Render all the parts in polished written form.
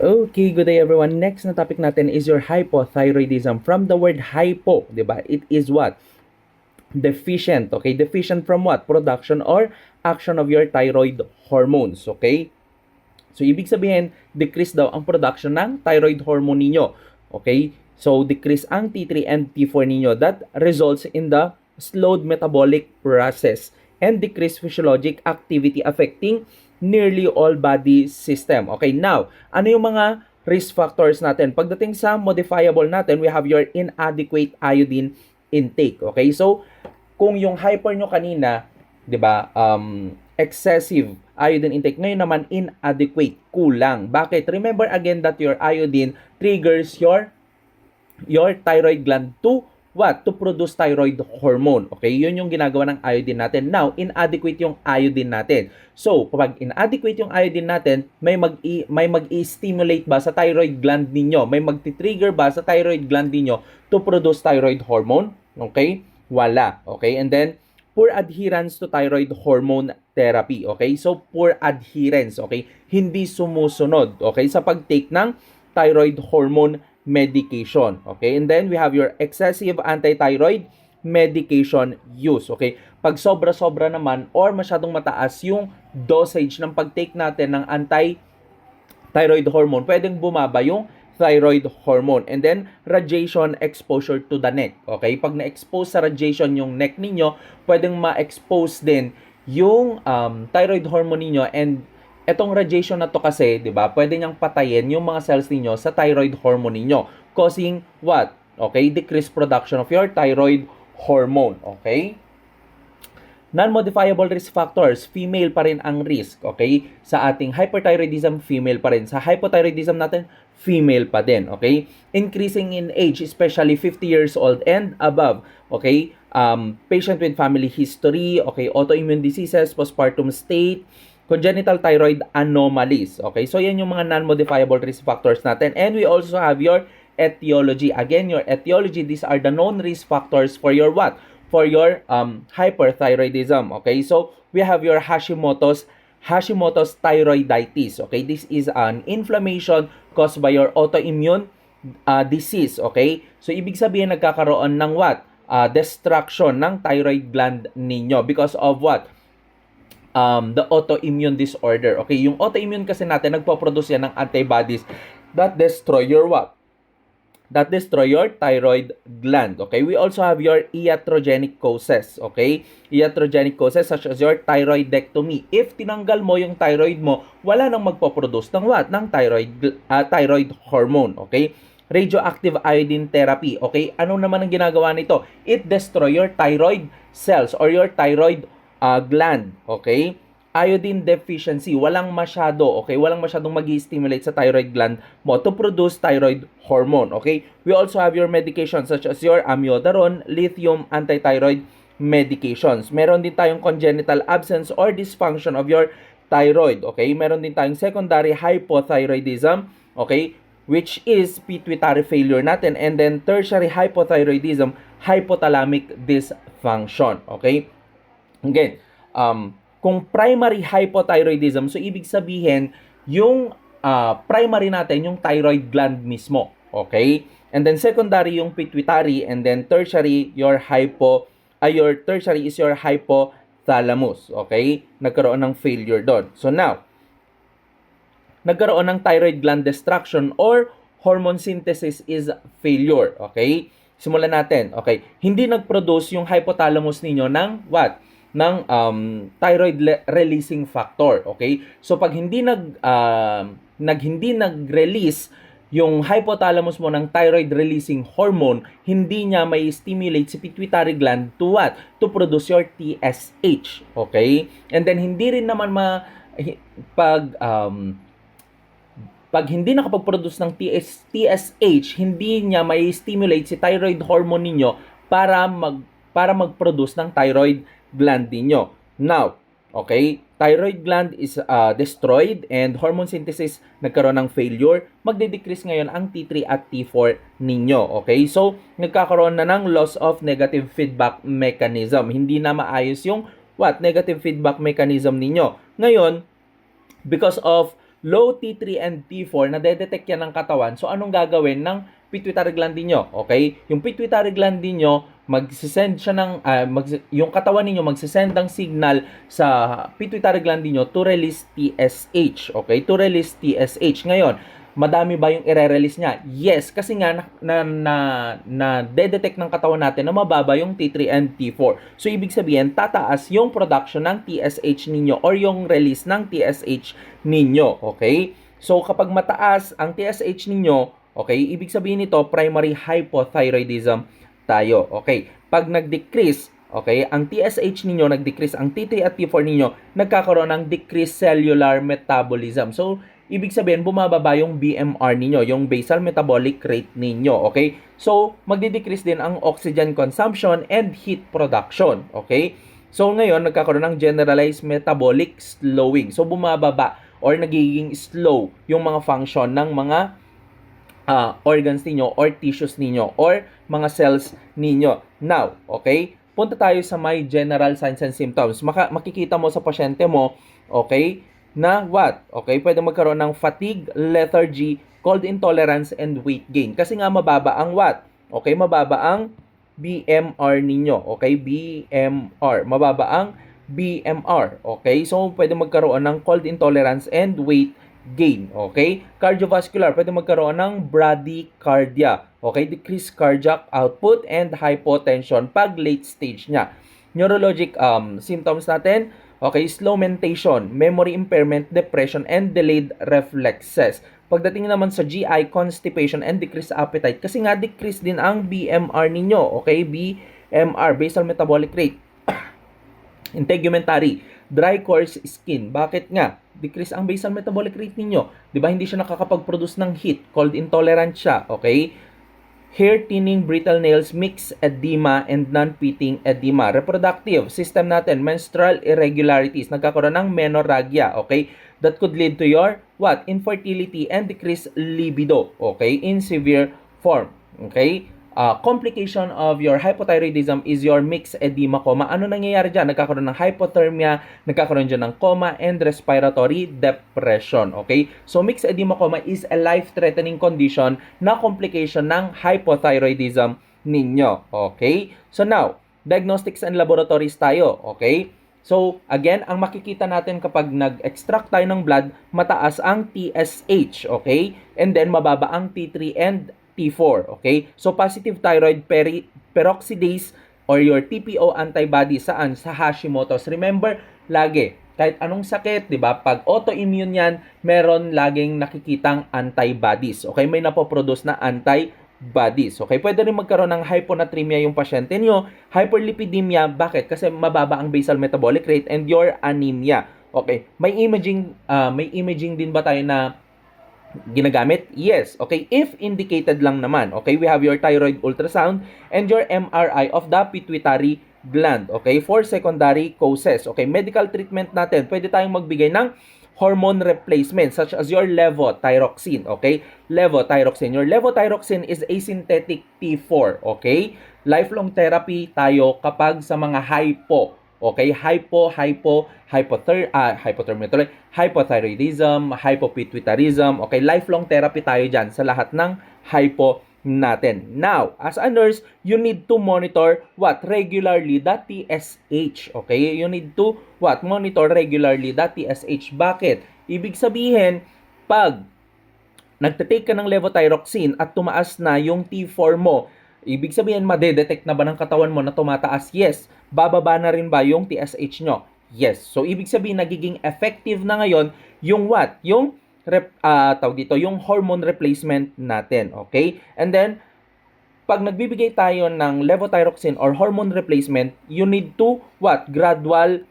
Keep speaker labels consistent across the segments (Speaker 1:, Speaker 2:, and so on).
Speaker 1: Okay, good day everyone. Next na topic natin is your hypothyroidism. From the word hypo, di ba? It is what? Deficient. Okay, deficient from what? Production or action of your thyroid hormones. Okay? So, ibig sabihin, decrease daw ang production ng thyroid hormone ninyo. Okay? So, decrease ang T3 and T4 ninyo. That results in the slowed metabolic process and decreased physiologic activity affecting nearly all body system. Okay, now, ano yung mga risk factors natin? Pagdating sa modifiable natin, we have your inadequate iodine intake. Okay, so, kung yung hyper nyo kanina, di ba, excessive iodine intake, ngayon naman inadequate, kulang. Bakit? Remember again that your iodine triggers your thyroid gland to what? To produce thyroid hormone. Okay? Yun yung ginagawa ng iodine natin. Now, inadequate yung iodine natin. So, kapag inadequate yung iodine natin, may mag-i-stimulate ba sa thyroid gland ninyo? May mag-trigger ba sa thyroid gland ninyo to produce thyroid hormone? Okay? Wala. Okay? And then, poor adherence to thyroid hormone therapy. Okay? So, poor adherence. Okay? Hindi sumusunod. Okay? Sa pag-take ng thyroid hormone medication. Okay? And then, we have your excessive anti-thyroid medication use. Okay? Pag sobra-sobra naman or masyadong mataas yung dosage ng pag-take natin ng anti-thyroid hormone, pwedeng bumaba yung thyroid hormone. And then, radiation exposure to the neck. Okay? Pag na-expose sa radiation yung neck ninyo, pwedeng ma-expose din yung thyroid hormone ninyo, and etong radiation na to kasi, di ba, pwede niyang patayin yung mga cells ninyo sa thyroid hormone ninyo, causing what? Okay? Decreased production of your thyroid hormone. Okay? Non-modifiable risk factors, female pa rin ang risk. Okay? Sa ating hyperthyroidism, female pa rin. Sa hypothyroidism natin, female pa din. Okay? Increasing in age, especially 50 years old and above. Okay? Patient with family history, okay, autoimmune diseases, postpartum state, congenital thyroid anomalies. Okay, so yan yung mga non-modifiable risk factors natin. And we also have your etiology. Again, your etiology, these are the known risk factors for your what? For your hyperthyroidism. Okay, so we have your Hashimoto's thyroiditis. Okay, this is an inflammation caused by your autoimmune disease. Okay, so ibig sabihin nagkakaroon ng what? Destruction ng thyroid gland ninyo because of what? The autoimmune disorder. Okay, yung autoimmune kasi natin, nagpo-produce yan ng antibodies that destroy your what? That destroy your thyroid gland. Okay, we also have your iatrogenic causes. Okay, iatrogenic causes such as your thyroidectomy. If tinanggal mo yung thyroid mo, wala nang magpo-produce ng what? Ng thyroid hormone. Okay, radioactive iodine therapy. Okay, ano naman ang ginagawa nito? It destroy your thyroid cells or your thyroid gland. Okay? Iodine deficiency, walang masyadong magi-stimulate sa thyroid gland mo to produce thyroid hormone. Okay? We also have your medications such as your amiodarone, lithium antithyroid medications. Meron din tayong congenital absence or dysfunction of your thyroid. Okay? Meron din tayong secondary hypothyroidism, okay? Which is pituitary failure natin, and then tertiary hypothyroidism, hypothalamic dysfunction. Okay? Again, kung primary hypothyroidism, so ibig sabihin, yung primary natin, yung thyroid gland mismo. Okay? And then secondary yung pituitary, and then tertiary, your tertiary is your hypothalamus. Okay? Nagkaroon ng failure doon. So now, nagkaroon ng thyroid gland destruction or hormone synthesis is failure. Okay? Simulan natin. Okay? Hindi nag-produce yung hypothalamus ninyo ng what? Ng thyroid releasing factor. Okay? So pag hindi nag-release yung hypothalamus mo ng thyroid releasing hormone, hindi niya may stimulate si pituitary gland to what? To produce your TSH. Okay? And then hindi rin naman pag hindi nakapag-produce ng TSH, hindi niya may stimulate si thyroid hormone ninyo para mag-produce ng thyroid gland ninyo. Now, okay, thyroid gland is destroyed and hormone synthesis nagkaroon ng failure. Magde-decrease ngayon ang T3 at T4 ninyo. Okay, so nagkakaroon na ng loss of negative feedback mechanism. Hindi na maayos yung negative feedback mechanism ninyo. Ngayon, because of low T3 and T4, nadedetect yan ng katawan. So, anong gagawin ng pituitary gland niyo? Okay? Yung pituitary gland niyo, magsisend siya ng, yung katawan niyo magsisend ng signal sa pituitary gland niyo to release TSH. Okay? To release TSH. Ngayon, madami ba yung i-release niya? Yes, kasi nga na detect ng katawan natin na mababa yung T3 and T4. So ibig sabihin, tataas yung production ng TSH ninyo or yung release ng TSH ninyo, okay? So kapag mataas ang TSH ninyo, okay, ibig sabihin nito primary hypothyroidism tayo, okay? Pag nag-decrease, okay, ang TSH ninyo nag-decrease, ang T3 at T4 ninyo nagkakaroon ng decreased cellular metabolism. So ibig sabihin, bumababa yung BMR ninyo, yung basal metabolic rate ninyo, okay? So, magdi-decrease din ang oxygen consumption and heat production, okay? So, ngayon, nagkakaroon ng generalized metabolic slowing. So, bumababa or nagiging slow yung mga function ng mga organs ninyo or tissues ninyo or mga cells ninyo. Now, okay? Punta tayo sa my general signs and symptoms. Makikita mo sa pasyente mo, okay, na what? Okay, pwede magkaroon ng fatigue, lethargy, cold intolerance, and weight gain. Kasi nga mababa ang what? Okay, mababa ang BMR ninyo. Okay, BMR. Mababa ang BMR. Okay, so pwede magkaroon ng cold intolerance and weight gain. Okay, cardiovascular. Pwede magkaroon ng bradycardia. Okay, decreased cardiac output and hypotension pag late stage niya. Neurologic symptoms natin, okay, slow mentation, memory impairment, depression, and delayed reflexes. Pagdating naman sa GI, constipation, and decreased appetite. Kasi nga, decrease din ang BMR ninyo. Okay, BMR, basal metabolic rate. Integumentary, dry coarse skin. Bakit nga? Decrease ang basal metabolic rate ninyo. Diba, hindi siya nakakapag-produce ng heat. Cold intolerant siya. Okay? Hair thinning, brittle nails, mixed edema, and non-pitting edema. Reproductive system natin, menstrual irregularities, nagkakaroon ng menorrhagia, okay? That could lead to your, what? Infertility and decreased libido, okay? In severe form, okay? Complication of your hypothyroidism is your mixed edema, coma. Ano nangyayari dyan? Nagkakaroon ng hypothermia, nagkakaroon dyan ng coma, and respiratory depression. Okay? So, mixed edema, coma is a life-threatening condition na complication ng hypothyroidism ninyo. Okay? So, now, diagnostics and laboratories tayo. Okay? So, again, ang makikita natin kapag nag-extract tayo ng blood, mataas ang TSH. Okay? And then, mababa ang T3 and T4, okay? So, positive thyroid peroxidase or your TPO antibody saan? Sa Hashimoto's. Remember, lagi, kahit anong sakit, di ba? Pag autoimmune yan, meron laging nakikitang antibodies, okay? May napoproduce na antibodies, okay? Pwede rin magkaroon ng hyponatremia yung pasyente nyo, hyperlipidemia, bakit? Kasi mababa ang basal metabolic rate and your anemia, okay? May imaging din ba tayo na ginagamit? Yes. Okay, if indicated lang naman. Okay, we have your thyroid ultrasound and your MRI of the pituitary gland. Okay, for secondary causes. Okay, medical treatment natin. Pwede tayong magbigay ng hormone replacement such as your levothyroxine. Okay, levothyroxine. Your levothyroxine is a synthetic T4. Okay, lifelong therapy tayo kapag sa mga okay, hypothyroidism, hypopituitarism, okay, lifelong therapy tayo dyan sa lahat ng hypo natin. Now, as a nurse, you need to monitor what? Regularly the TSH, okay? You need to what? Monitor regularly the TSH. Bakit? Ibig sabihin, pag nagtitake ka ng levothyroxine at tumaas na yung T4 mo, ibig sabihin, madedetect na ba ng katawan mo na tumataas? Yes. Bababa na rin ba yung TSH nyo? Yes. So, ibig sabihin, nagiging effective na ngayon yung what? Yung, yung hormone replacement natin. Okay? And then, pag nagbibigay tayo ng levothyroxine or hormone replacement, you need to what? Gradual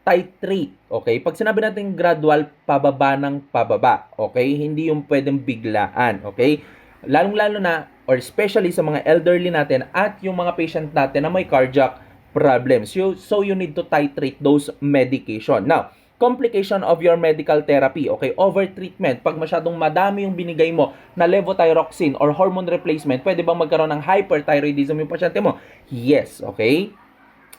Speaker 1: titrate. Okay? Pag sinabi natin gradual, pababa ng pababa. Okay? Hindi yung pwedeng biglaan. Okay? Lalong-lalo na or especially sa mga elderly natin at yung mga patient natin na may cardiac problems. So you need to titrate those medication. Now, complication of your medical therapy, okay, over-treatment. Pag masyadong madami yung binigay mo na levothyroxine or hormone replacement, pwede bang magkaroon ng hyperthyroidism yung pasyente mo? Yes, okay?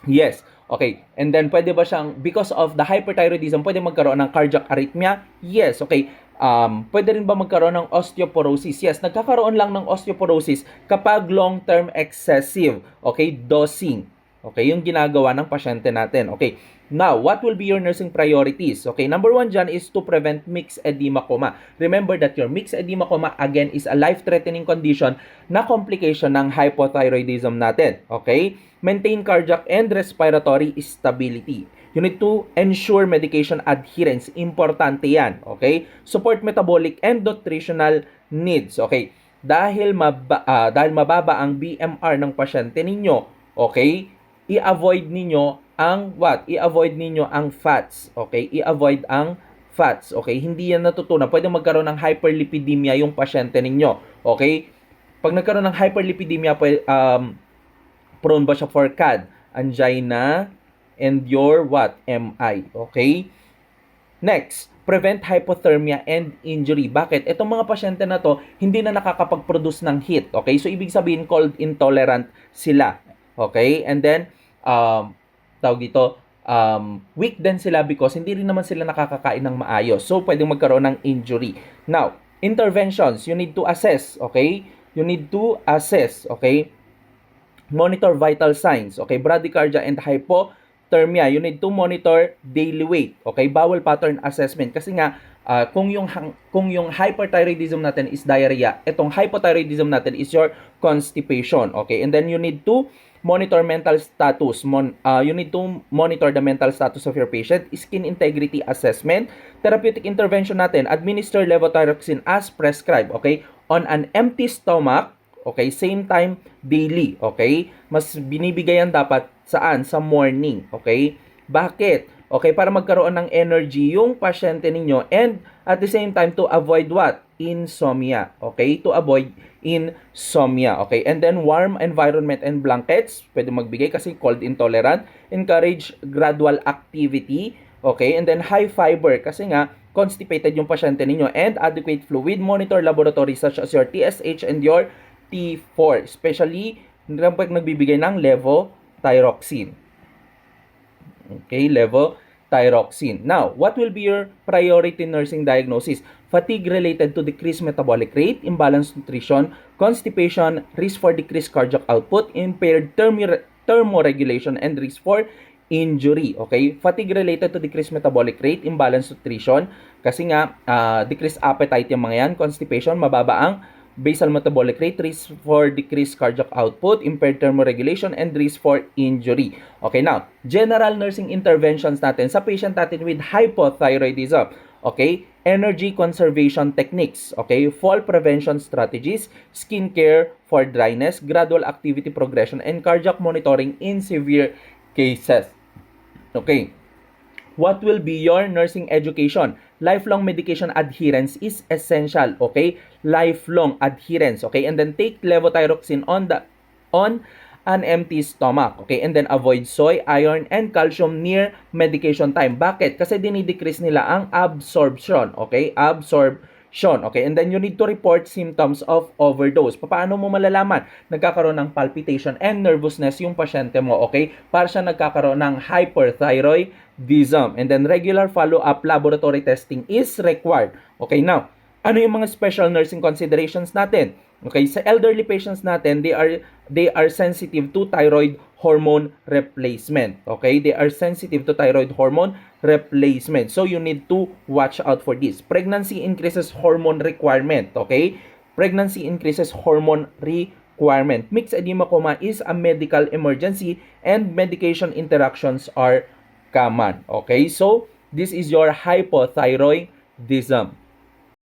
Speaker 1: Yes. Okay, and then pwede ba siyang, because of the hyperthyroidism, pwede magkaroon ng cardiac arrhythmia? Yes, okay. Pwede rin ba magkaroon ng osteoporosis? Yes, nagkakaroon lang ng osteoporosis kapag long-term excessive, okay, dosing. Okay, yung ginagawa ng pasyente natin. Okay, now, what will be your nursing priorities? Okay, number 1 dyan is to prevent mixed edema coma. Remember that your mixed edema coma, again, is a life-threatening condition na complication ng hypothyroidism natin. Okay, maintain cardiac and respiratory stability. You need to ensure medication adherence. Importante yan. Okay, support metabolic and nutritional needs. Okay, dahil mababa ang BMR ng pasyente ninyo, okay, i-avoid ninyo ang what? I-avoid ninyo ang fats. Okay? I-avoid ang fats. Okay? Hindi yan natutunan. Pwede magkaroon ng hyperlipidemia yung pasyente ninyo. Okay? Pag nagkaroon ng hyperlipidemia, prone ba siya for CAD, angina, and your what? MI. Okay? Next, prevent hypothermia and injury. Bakit? Itong mga pasyente na to, hindi na nakakapag-produce ng heat. Okay? So, ibig sabihin, cold intolerant sila. Okay? And then, weak din sila because hindi rin naman sila nakakakain ng maayos. So, pwedeng magkaroon ng injury. Now, interventions, you need to assess, okay? You need to assess, okay? Monitor vital signs, okay? Bradycardia and hypothermia. You need to monitor daily weight, okay? Bowel pattern assessment. Kasi nga, kung yung hyperthyroidism natin is diarrhea, itong hypothyroidism natin is your constipation, okay? And then you need to monitor mental status. You need to monitor the mental status of your patient. Skin integrity assessment. Therapeutic intervention natin, administer levothyroxine as prescribed, okay? On an empty stomach, okay? Same time, daily, okay? Mas binibigay yan dapat saan? Sa morning, okay? Bakit? Okay, para magkaroon ng energy yung pasyente ninyo and at the same time to avoid what? Insomnia, okay? To avoid insomnia, okay? And then warm environment and blankets, pwede magbigay kasi cold intolerant. Encourage gradual activity, okay? And then high fiber kasi nga constipated yung pasyente ninyo and adequate fluid. Monitor laboratories such as your TSH and your T4, especially pag nagbibigay ng levothyroxine. Okay, levothyroxine. Now, what will be your priority nursing diagnosis? Fatigue related to decreased metabolic rate, imbalanced nutrition, constipation, risk for decreased cardiac output, impaired thermoregulation, and risk for injury. Okay? Fatigue related to decreased metabolic rate, imbalanced nutrition, kasi nga, decreased appetite yung mga yan, constipation, mababa ang basal metabolic rate, risk for decreased cardiac output, impaired thermoregulation, and risk for injury. Okay, now, general nursing interventions natin sa patient natin with hypothyroidism. Okay, energy conservation techniques. Okay, fall prevention strategies, skin care for dryness, gradual activity progression, and cardiac monitoring in severe cases. Okay, what will be your nursing education? Lifelong medication adherence is essential, okay? Lifelong adherence, okay? And then take levothyroxine on an empty stomach, okay? And then avoid soy, iron, and calcium near medication time. Bakit? Kasi dinidecrease nila ang absorption, okay? Absorption, okay? And then you need to report symptoms of overdose. Paano mo malalaman? Nagkakaroon ng palpitation and nervousness yung pasyente mo, okay? Para siya nagkakaroon ng hyperthyroidism. And then regular follow-up laboratory testing is required. Okay, now, ano yung mga special nursing considerations natin? Okay, sa elderly patients natin, they are sensitive to thyroid hormone replacement. Okay, they are sensitive to thyroid hormone replacement. So you need to watch out for this. Pregnancy increases hormone requirement. Okay, pregnancy increases hormone requirement. Mixed edema coma is a medical emergency and medication interactions are common. Okay, so this is your hypothyroidism.